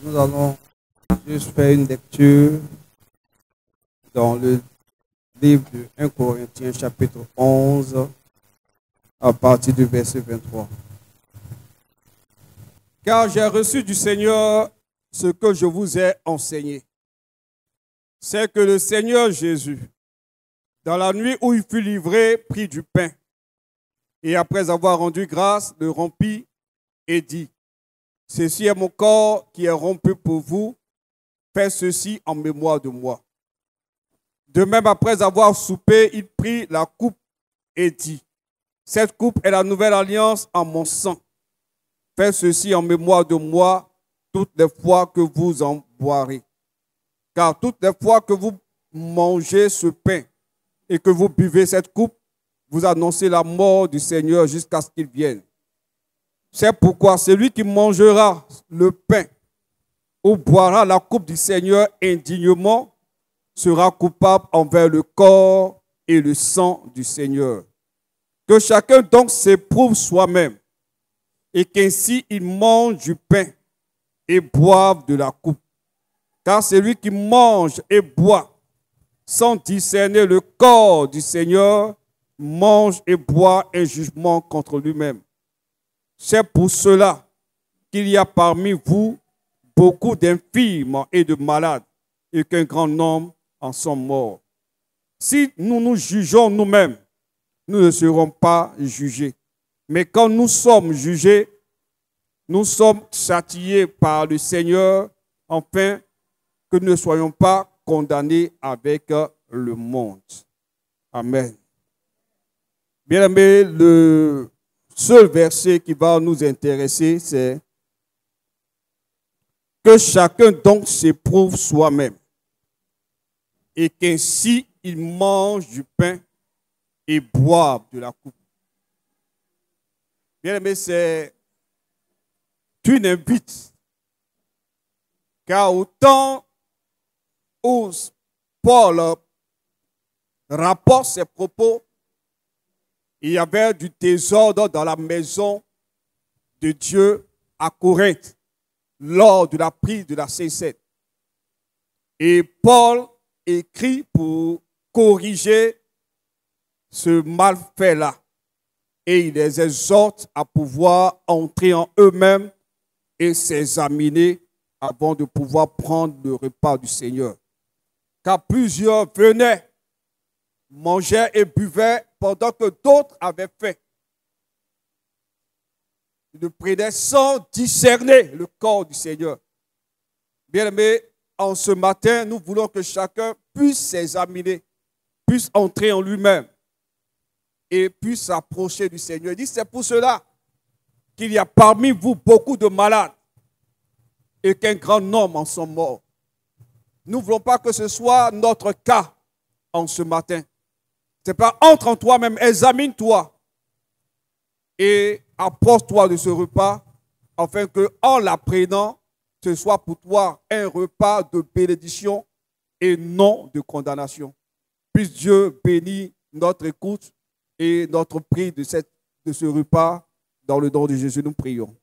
Nous allons juste faire une lecture dans le livre de 1 Corinthiens chapitre 11 à partir du verset 23. Car j'ai reçu du Seigneur ce que je vous ai enseigné. C'est que le Seigneur Jésus, dans la nuit où il fut livré, prit du pain et après avoir rendu grâce, le rompit et dit: ceci est mon corps qui est rompu pour vous, faites ceci en mémoire de moi. De même, après avoir soupé, il prit la coupe et dit: cette coupe est la nouvelle alliance en mon sang. Faites ceci en mémoire de moi toutes les fois que vous en boirez. Car toutes les fois que vous mangez ce pain et que vous buvez cette coupe, vous annoncez la mort du Seigneur jusqu'à ce qu'il vienne. C'est pourquoi celui qui mangera le pain ou boira la coupe du Seigneur indignement sera coupable envers le corps et le sang du Seigneur. Que chacun donc s'éprouve soi-même et qu'ainsi il mange du pain et boive de la coupe. Car celui qui mange et boit sans discerner le corps du Seigneur mange et boit un jugement contre lui-même. C'est pour cela qu'il y a parmi vous beaucoup d'infirmes et de malades, et qu'un grand nombre en sont morts. Si nous nous jugeons nous-mêmes, nous ne serons pas jugés. Mais quand nous sommes jugés, nous sommes châtiés par le Seigneur, afin que nous ne soyons pas condamnés avec le monde. Amen. Bien-aimés, le seul verset qui va nous intéresser, c'est que chacun donc s'éprouve soi-même et qu'ainsi il mange du pain et boive de la coupe. Bien-aimés, c'est une invite, car au temps où Paul rapporte ses propos, il y avait du désordre dans la maison de Dieu à Corinthe lors de la prise de la Saint-Seine. Et Paul écrit pour corriger ce malfait-là. Et il les exhorte à pouvoir entrer en eux-mêmes et s'examiner avant de pouvoir prendre le repas du Seigneur. Car plusieurs venaient, mangeaient et buvaient pendant que d'autres avaient faim. Ils le prenaient sans discerner le corps du Seigneur. Bien-aimés, en ce matin, nous voulons que chacun puisse s'examiner, puisse entrer en lui-même et puisse s'approcher du Seigneur. Il dit: c'est pour cela qu'il y a parmi vous beaucoup de malades et qu'un grand nombre en sont morts. Nous ne voulons pas que ce soit notre cas en ce matin. C'est pas entre en toi-même, examine-toi et approche-toi de ce repas afin que, en l'apprenant, ce soit pour toi un repas de bénédiction et non de condamnation. Puisse Dieu bénir notre écoute et notre prix de ce repas. Dans le nom de Jésus, nous prions.